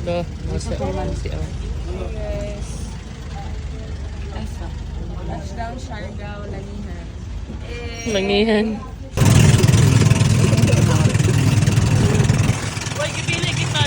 Ito, nasa si O. Yes. Asa? Touchdown, Siargao, Lanihan. Langihan. Why gipili kita?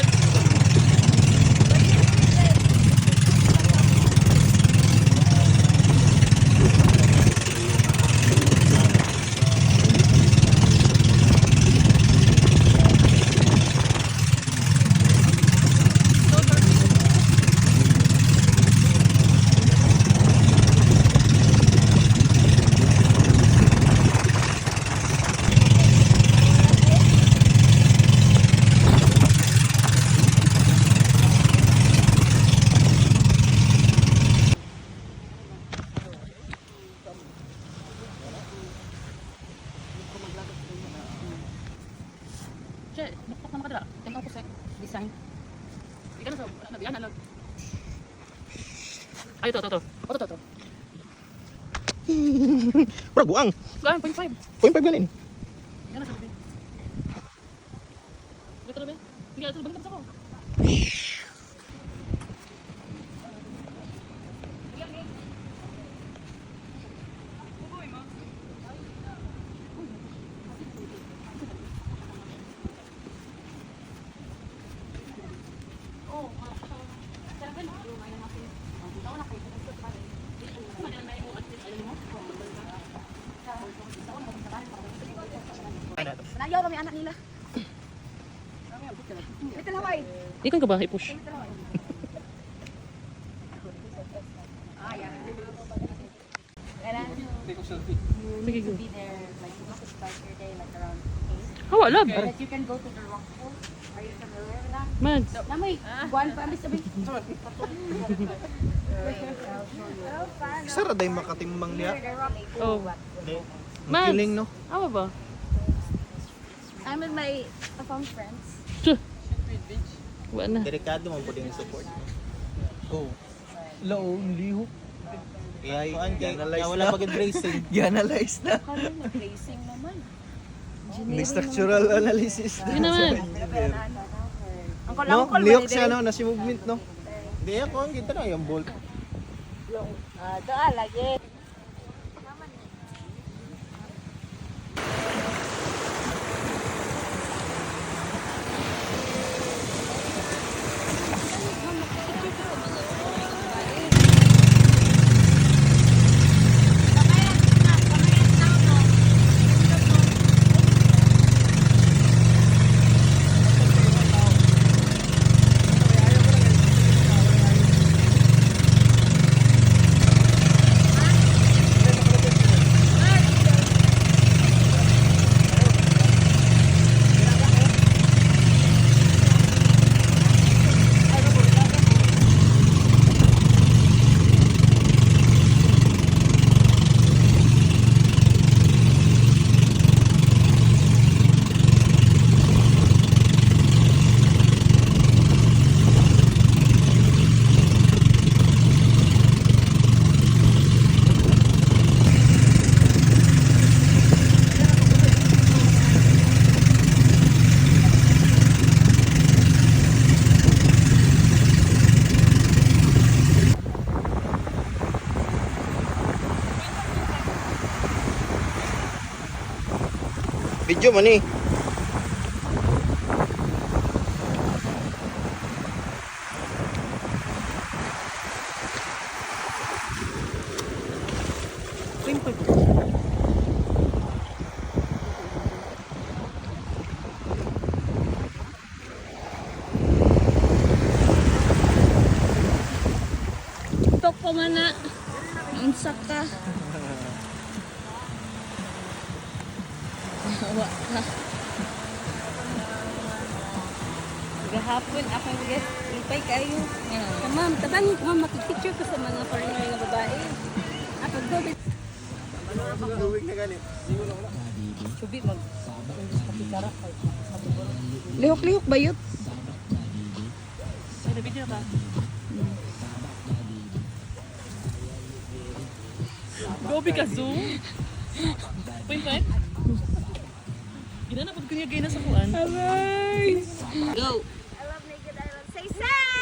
Che, bakit naman ka dala? Tengok ko sa design. Hindi ka na sa, nabiyan na lang. Ay, ito. Ito. Bro, buang. Gawin, 0.5. 0.5 ganin. Hindi ka na sa bibig. Ito na ba? Hindi ka ito, balik sa ko. Nayaw kami anak nila. Little Hawaii. Ikan ka ba? I-push. Sige, go. Be there, like you have to start your day like around 8. Hawa, lab. That you can go to the rock pool. Are you familiar with that? Mads. Namay, buwan pa abis abis. Sara day makatimbang niya. The rock pool. Oh. Ang Mads. kiling, no? Awa ba? I'm with my friends. Tsuh. Wala na. Delikado mo po din yung support. Oh. Laong liho. Ay, Analyze wala na. pag bracing. Gi-analyze na. Kami nag-racing naman. May structural analysis Yun naman. Ang No, kolangkol lihok siya, no? Nasi movement, no? Hindi, ako ang kita na yung bolt. Doon lagi. Video man eh. Tok pa man na. Unsa ka? Gahapon ako ipay kayo. Ma'am, tabangi ko ma'am, makipicture ko sa mga foreigner na babae. Pag dobi. Subi mag. Lihok-lihok ba yun? Ay, nabidyo na ba? Gobi ka, zoom? Point. Ginanapod ko niya gaya na sa kuan. Alay! Go! I love Naked Island. Say, say!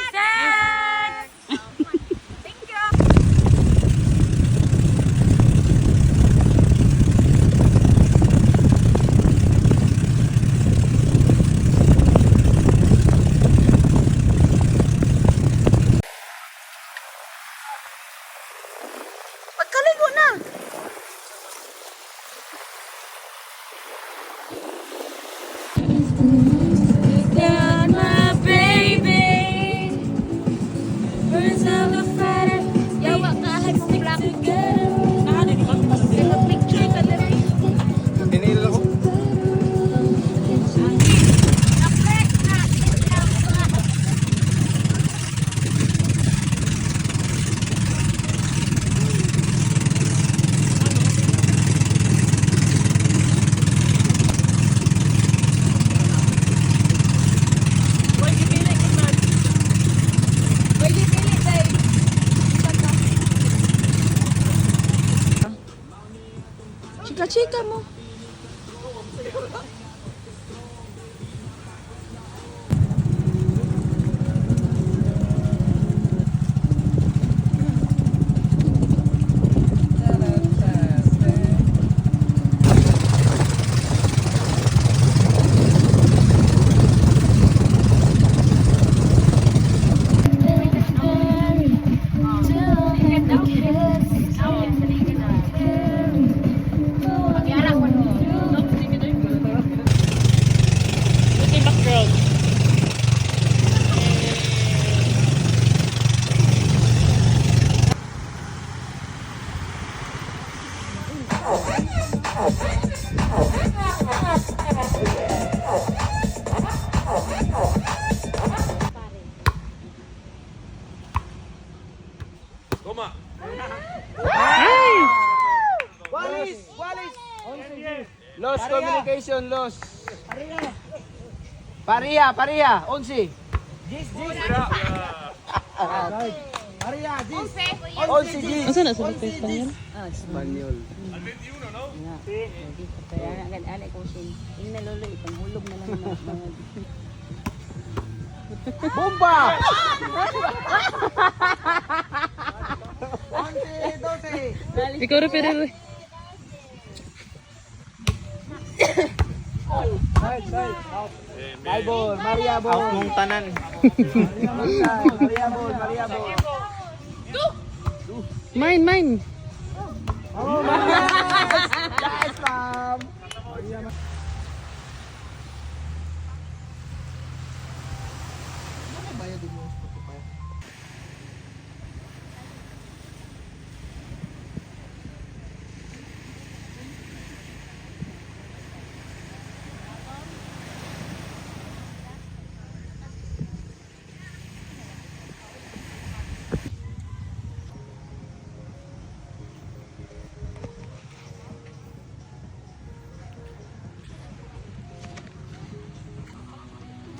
Kachika mo. Lost communication, lost. Paria, 11. Onsi, Gis. Asa na sa Espanyol? Espanyol. Kaya na agad-alay ko siya. Yung naluloy, panghulog na lang mga Bomba! Ikaw rin pero Maibol, Maria Bol. Out mong tanan. Maria Bol. Mine. Oh, yes, ma'am.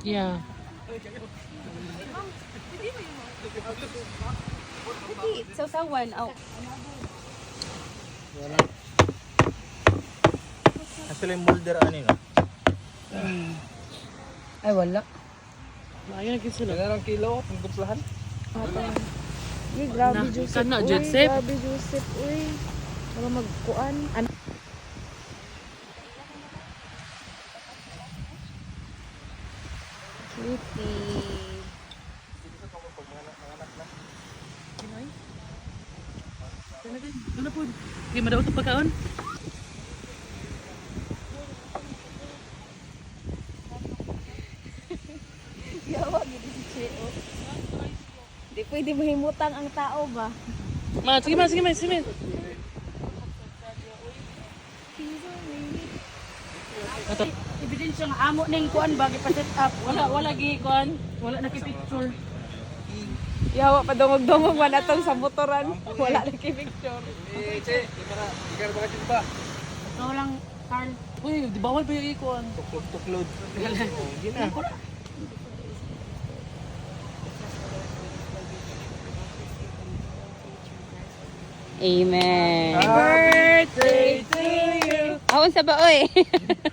Yeah. Hindi, sausawan. Oh. Actually, molder ano yun? Ay, wala. Ayun na sila. Ilang kilo ang kumplahan? Uy, grabe Na, Joseph. kana, Uy, Joseph. grabe Joseph. Uy. Para magkuan. Cutie. Ano po? Hindi madaw ito pagkaon? Yawa, gini si Cheo. Di pwede mahimutang ang tao ba? Sige man. Ebidensya nga amo ning kuan ba gipa-set up. Wala gi kuan. Wala nakipicture. Yawa, padungog-dungog man atong sa motoran. Wala na picture. Ikaw lang, Carl. Uy, di bawal pa yung ikuan. Tuklod. Gina. Amen. Birthday to you. Awan sa ba, oy?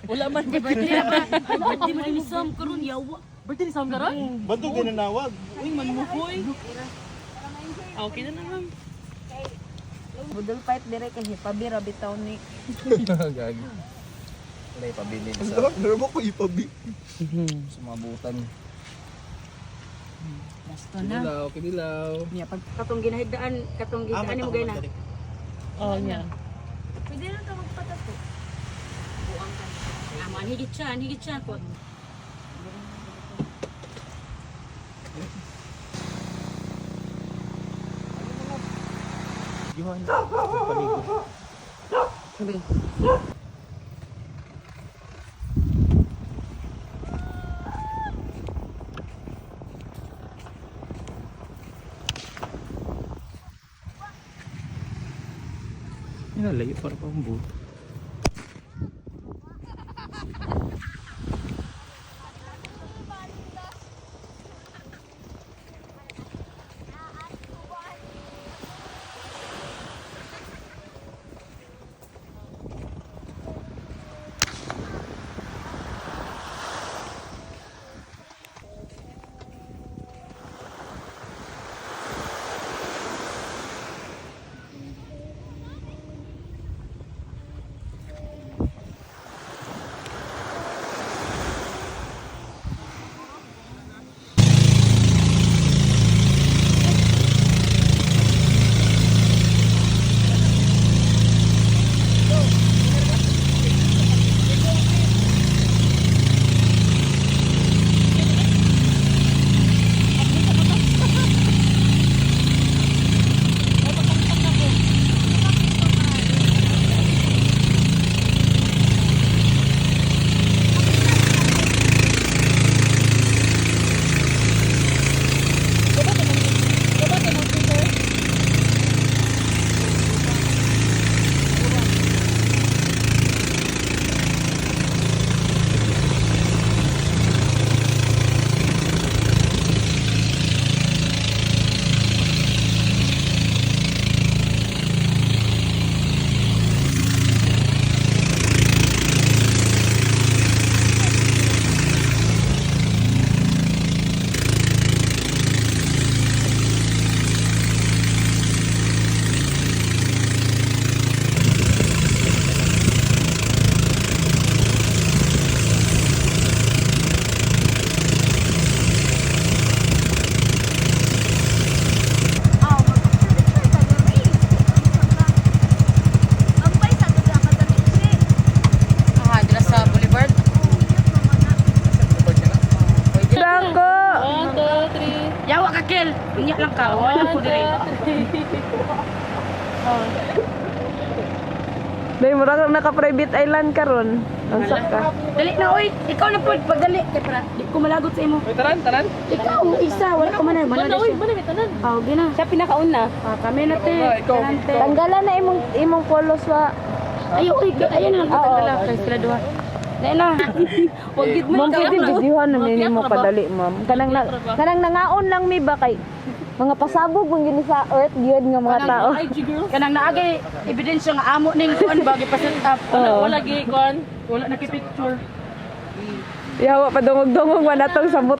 Wala man. Birthday na ba? Birthday mo ni Sam karon yawa. Birthday ni Sam karon? Ba't ito ginanawag? Uy, manmukoy. Okay na naman. Budol fight dire kay pabira bitaw ni. Gagi. Wala ipabili Ang sarap, meron mo ko ipabi. Sumabutan. Basta na. Kinilaw. Niya, pag katong ginahigdaan mo gay na. Oh, niya. Pwede na ito magpatato. Buang ka. Aman, higit siya. Kot. Yuhan. Paligo. Sabi. Layo para pa ang boat. Kel, inya lang ka. Wala ko diri. Oh. Dahil murag naka-private island ka ron. Ang saka. Dali na oy, ikaw na pod pagdali kay para di ko malagot sa imo. Uy, taran, taran. Ikaw isa, wala ko man. Mana oy, mana bitanan. Oh, gina. Siya pinakauna. Kami na te. Ikaw. Karante. Tanggalan na imong polos wa. Ayo oy, ayo na lang tatanggal kay sila duha. Dai na. Wag gid Ma'am, pwede videohan na nimo kadali, ma'am. Kanang nangaon lang mi ba kay mga pasabog mong gini sa earth gyud nga mga tao. Kanang naagay ebidensya nga amo ning kuan ba gipaset up. Wala gi kuan. Wala nakipicture. Yawa pa dungog-dungog man atong sabot.